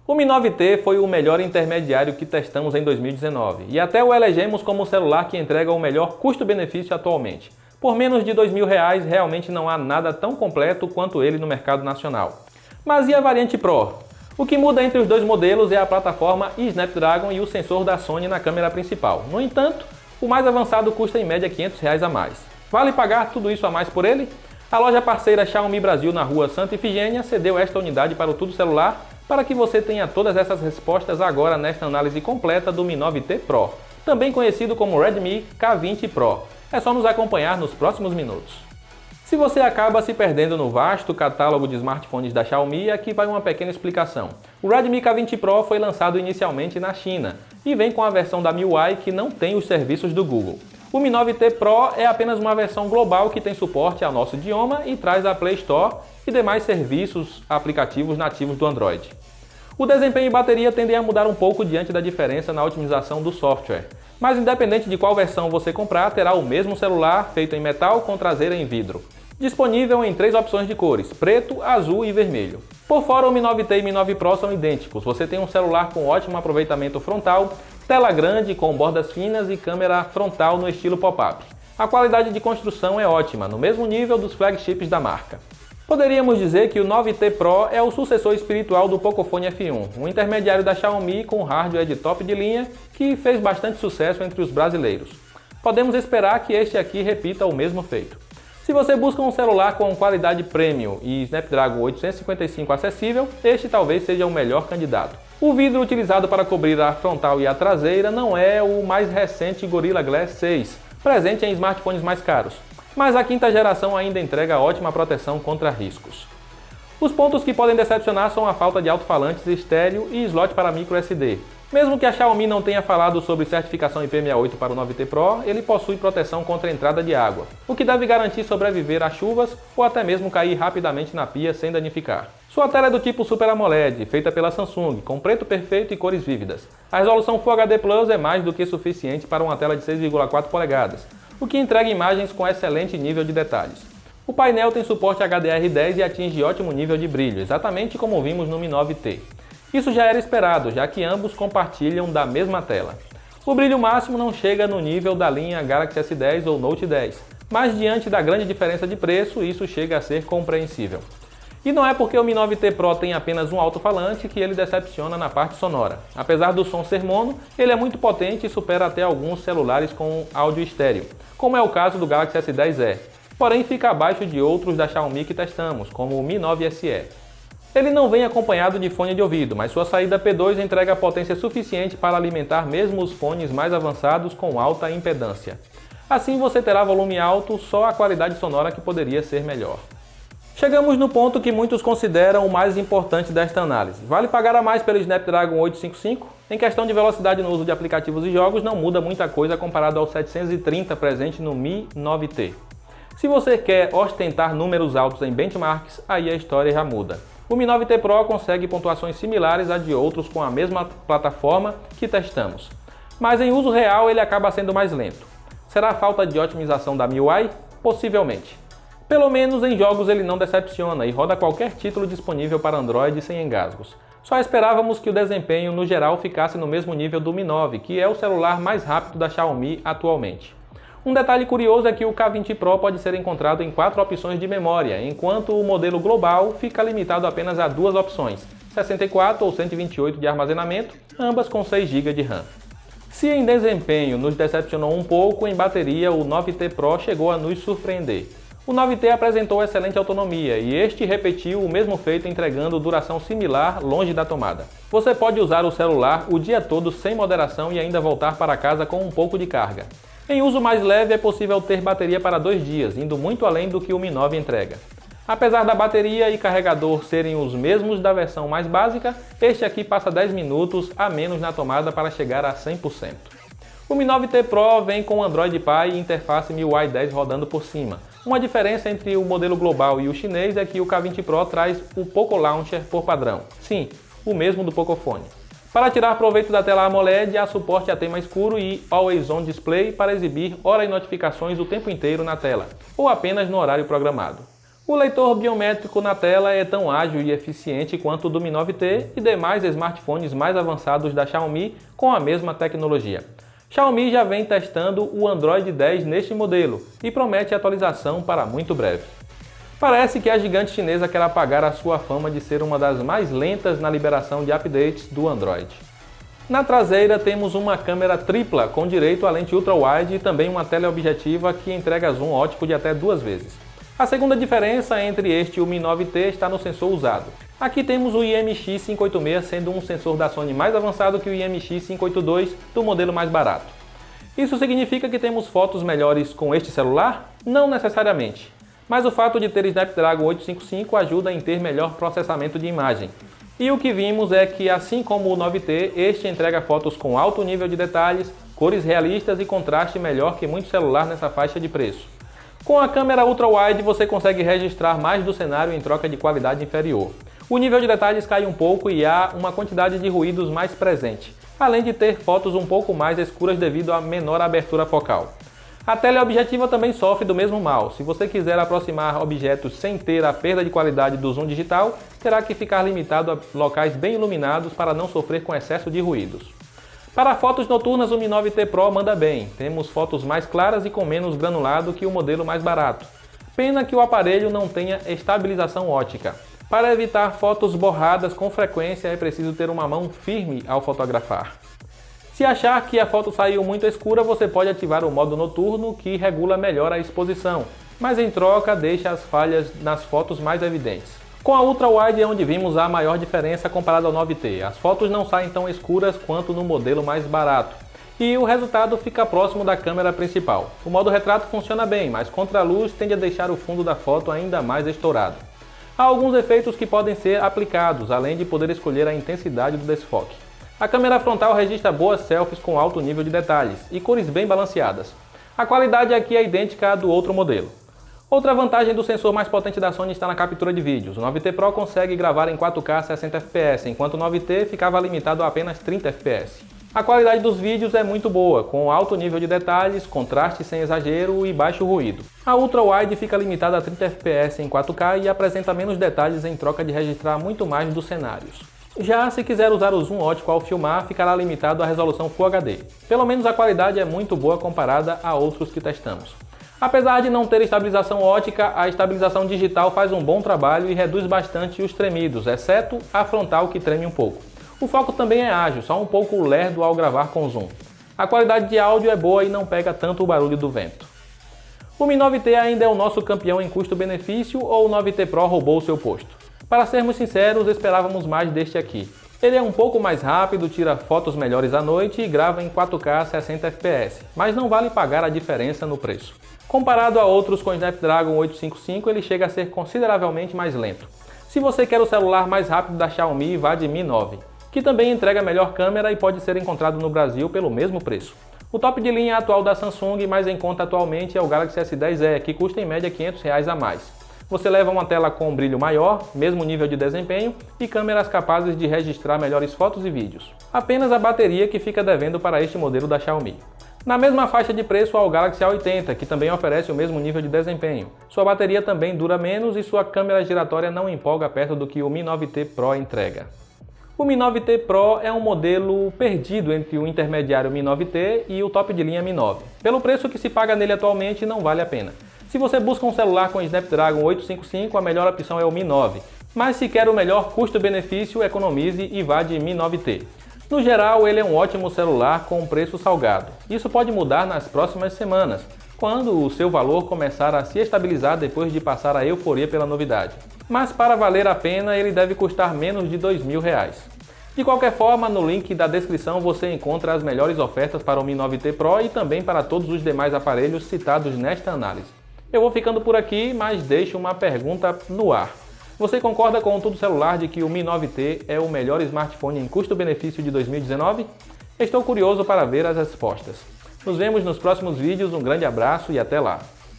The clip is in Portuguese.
O Mi 9T foi o melhor intermediário que testamos em 2019 e até o elegemos como o celular que entrega o melhor custo-benefício atualmente. Por menos de R$2.000, realmente não há nada tão completo quanto ele no mercado nacional. Mas e a variante Pro? O que muda entre os dois modelos é a plataforma Snapdragon e o sensor da Sony na câmera principal. No entanto, o mais avançado custa em média R$500 a mais. Vale pagar tudo isso a mais por ele? A loja parceira Xiaomi Brasil na rua Santa Ifigênia cedeu esta unidade para o Tudo Celular para que você tenha todas essas respostas agora nesta análise completa do Mi 9T Pro, também conhecido como Redmi K20 Pro. É só nos acompanhar nos próximos minutos. Se você acaba se perdendo no vasto catálogo de smartphones da Xiaomi, aqui vai uma pequena explicação. O Redmi K20 Pro foi lançado inicialmente na China e vem com a versão da MIUI que não tem os serviços do Google. O Mi 9T Pro é apenas uma versão global que tem suporte ao nosso idioma e traz a Play Store e demais serviços aplicativos nativos do Android. O desempenho e bateria tendem a mudar um pouco diante da diferença na otimização do software, mas independente de qual versão você comprar, terá o mesmo celular feito em metal com traseira em vidro. Disponível em 3 opções de cores, preto, azul e vermelho. Por fora, o Mi 9T e Mi 9 Pro são idênticos. Você tem um celular com ótimo aproveitamento frontal, tela grande com bordas finas e câmera frontal no estilo pop-up. A qualidade de construção é ótima, no mesmo nível dos flagships da marca. Poderíamos dizer que o 9T Pro é o sucessor espiritual do Pocophone F1, um intermediário da Xiaomi com hardware de top de linha que fez bastante sucesso entre os brasileiros. Podemos esperar que este aqui repita o mesmo feito. Se você busca um celular com qualidade premium e Snapdragon 855 acessível, este talvez seja o melhor candidato. O vidro utilizado para cobrir a frontal e a traseira não é o mais recente Gorilla Glass 6, presente em smartphones mais caros, mas a quinta geração ainda entrega ótima proteção contra riscos. Os pontos que podem decepcionar são a falta de alto-falantes estéreo e slot para microSD. Mesmo que a Xiaomi não tenha falado sobre certificação IP68 para o 9T Pro, ele possui proteção contra a entrada de água, o que deve garantir sobreviver a chuvas ou até mesmo cair rapidamente na pia sem danificar. Sua tela é do tipo Super AMOLED, feita pela Samsung, com preto perfeito e cores vívidas. A resolução Full HD Plus é mais do que suficiente para uma tela de 6,4 polegadas, o que entrega imagens com excelente nível de detalhes. O painel tem suporte HDR10 e atinge ótimo nível de brilho, exatamente como vimos no Mi 9T. Isso já era esperado, já que ambos compartilham da mesma tela. O brilho máximo não chega no nível da linha Galaxy S10 ou Note 10, mas diante da grande diferença de preço, isso chega a ser compreensível. E não é porque o Mi 9T Pro tem apenas um alto-falante que ele decepciona na parte sonora. Apesar do som ser mono, ele é muito potente e supera até alguns celulares com áudio estéreo, como é o caso do Galaxy S10e, porém fica abaixo de outros da Xiaomi que testamos, como o Mi 9 SE. Ele não vem acompanhado de fone de ouvido, mas sua saída P2 entrega potência suficiente para alimentar mesmo os fones mais avançados com alta impedância. Assim você terá volume alto, só a qualidade sonora que poderia ser melhor. Chegamos no ponto que muitos consideram o mais importante desta análise. Vale pagar a mais pelo Snapdragon 855? Em questão de velocidade no uso de aplicativos e jogos, não muda muita coisa comparado ao 730 presente no Mi 9T. Se você quer ostentar números altos em benchmarks, aí a história já muda. O Mi 9T Pro consegue pontuações similares a de outros com a mesma plataforma que testamos, mas em uso real ele acaba sendo mais lento. Será a falta de otimização da MIUI? Possivelmente. Pelo menos em jogos ele não decepciona e roda qualquer título disponível para Android sem engasgos. Só esperávamos que o desempenho no geral ficasse no mesmo nível do Mi 9, que é o celular mais rápido da Xiaomi atualmente. Um detalhe curioso é que o K20 Pro pode ser encontrado em 4 opções de memória, enquanto o modelo global fica limitado apenas a 2 opções, 64 ou 128 de armazenamento, ambas com 6 GB de RAM. Se em desempenho nos decepcionou um pouco, em bateria o 9T Pro chegou a nos surpreender. O 9T apresentou excelente autonomia e este repetiu o mesmo feito entregando duração similar longe da tomada. Você pode usar o celular o dia todo sem moderação e ainda voltar para casa com um pouco de carga. Em uso mais leve é possível ter bateria para 2 dias, indo muito além do que o Mi 9 entrega. Apesar da bateria e carregador serem os mesmos da versão mais básica, este aqui passa 10 minutos a menos na tomada para chegar a 100%. O Mi 9T Pro vem com Android Pie e interface MIUI 10 rodando por cima. Uma diferença entre o modelo global e o chinês é que o K20 Pro traz o Poco Launcher por padrão. Sim, o mesmo do Pocophone. Para tirar proveito da tela AMOLED, há suporte a tema escuro e Always On Display para exibir hora e notificações o tempo inteiro na tela, ou apenas no horário programado. O leitor biométrico na tela é tão ágil e eficiente quanto o do Mi 9T e demais smartphones mais avançados da Xiaomi com a mesma tecnologia. Xiaomi já vem testando o Android 10 neste modelo e promete atualização para muito breve. Parece que a gigante chinesa quer apagar a sua fama de ser uma das mais lentas na liberação de updates do Android. Na traseira temos uma câmera tripla com direito a lente ultra-wide e também uma teleobjetiva que entrega zoom ótico de até 2 vezes. A segunda diferença entre este e o Mi 9T está no sensor usado. Aqui temos o IMX586 sendo um sensor da Sony mais avançado que o IMX582 do modelo mais barato. Isso significa que temos fotos melhores com este celular? Não necessariamente, mas o fato de ter Snapdragon 855 ajuda em ter melhor processamento de imagem. E o que vimos é que, assim como o 9T, este entrega fotos com alto nível de detalhes, cores realistas e contraste melhor que muito celular nessa faixa de preço. Com a câmera ultra-wide você consegue registrar mais do cenário em troca de qualidade inferior. O nível de detalhes cai um pouco e há uma quantidade de ruídos mais presente, além de ter fotos um pouco mais escuras devido à menor abertura focal. A teleobjetiva também sofre do mesmo mal. Se você quiser aproximar objetos sem ter a perda de qualidade do zoom digital, terá que ficar limitado a locais bem iluminados para não sofrer com excesso de ruídos. Para fotos noturnas, o Mi 9T Pro manda bem. Temos fotos mais claras e com menos granulado que o modelo mais barato. Pena que o aparelho não tenha estabilização ótica. Para evitar fotos borradas com frequência é preciso ter uma mão firme ao fotografar. Se achar que a foto saiu muito escura, você pode ativar o modo noturno, que regula melhor a exposição, mas em troca deixa as falhas nas fotos mais evidentes. Com a ultra-wide é onde vimos a maior diferença comparada ao 9T. As fotos não saem tão escuras quanto no modelo mais barato, e o resultado fica próximo da câmera principal. O modo retrato funciona bem, mas contra a luz tende a deixar o fundo da foto ainda mais estourado. Há alguns efeitos que podem ser aplicados, além de poder escolher a intensidade do desfoque. A câmera frontal registra boas selfies com alto nível de detalhes e cores bem balanceadas. A qualidade aqui é idêntica à do outro modelo. Outra vantagem do sensor mais potente da Sony está na captura de vídeos. O 9T Pro consegue gravar em 4K 60 fps, enquanto o 9T ficava limitado a apenas 30 fps. A qualidade dos vídeos é muito boa, com alto nível de detalhes, contraste sem exagero e baixo ruído. A ultra-wide fica limitada a 30 fps em 4K e apresenta menos detalhes em troca de registrar muito mais dos cenários. Já se quiser usar o zoom ótico ao filmar, ficará limitado à resolução Full HD. Pelo menos a qualidade é muito boa comparada a outros que testamos. Apesar de não ter estabilização ótica, a estabilização digital faz um bom trabalho e reduz bastante os tremidos, exceto a frontal que treme um pouco. O foco também é ágil, só um pouco lerdo ao gravar com zoom. A qualidade de áudio é boa e não pega tanto o barulho do vento. O Mi 9T ainda é o nosso campeão em custo-benefício ou o 9T Pro roubou seu posto? Para sermos sinceros, esperávamos mais deste aqui. Ele é um pouco mais rápido, tira fotos melhores à noite e grava em 4K 60 fps, mas não vale pagar a diferença no preço. Comparado a outros com Snapdragon 855, ele chega a ser consideravelmente mais lento. Se você quer o celular mais rápido da Xiaomi, vá de Mi 9, que também entrega melhor câmera e pode ser encontrado no Brasil pelo mesmo preço. O top de linha atual da Samsung, mais em conta atualmente, é o Galaxy S10e, que custa em média R$500 a mais. Você leva uma tela com um brilho maior, mesmo nível de desempenho e câmeras capazes de registrar melhores fotos e vídeos. Apenas a bateria que fica devendo para este modelo da Xiaomi. Na mesma faixa de preço há o Galaxy A80, que também oferece o mesmo nível de desempenho. Sua bateria também dura menos e sua câmera giratória não empolga perto do que o Mi 9T Pro entrega. O Mi 9T Pro é um modelo perdido entre o intermediário Mi 9T e o top de linha Mi 9. Pelo preço que se paga nele atualmente, não vale a pena. Se você busca um celular com Snapdragon 855, a melhor opção é o Mi 9. Mas se quer o melhor custo-benefício, economize e vá de Mi 9T. No geral, ele é um ótimo celular com um preço salgado. Isso pode mudar nas próximas semanas, quando o seu valor começar a se estabilizar depois de passar a euforia pela novidade. Mas para valer a pena, ele deve custar menos de R$2.000. De qualquer forma, no link da descrição você encontra as melhores ofertas para o Mi 9T Pro e também para todos os demais aparelhos citados nesta análise. Eu vou ficando por aqui, mas deixo uma pergunta no ar. Você concorda com o Tudo Celular de que o Mi 9T é o melhor smartphone em custo-benefício de 2019? Estou curioso para ver as respostas. Nos vemos nos próximos vídeos, um grande abraço e até lá!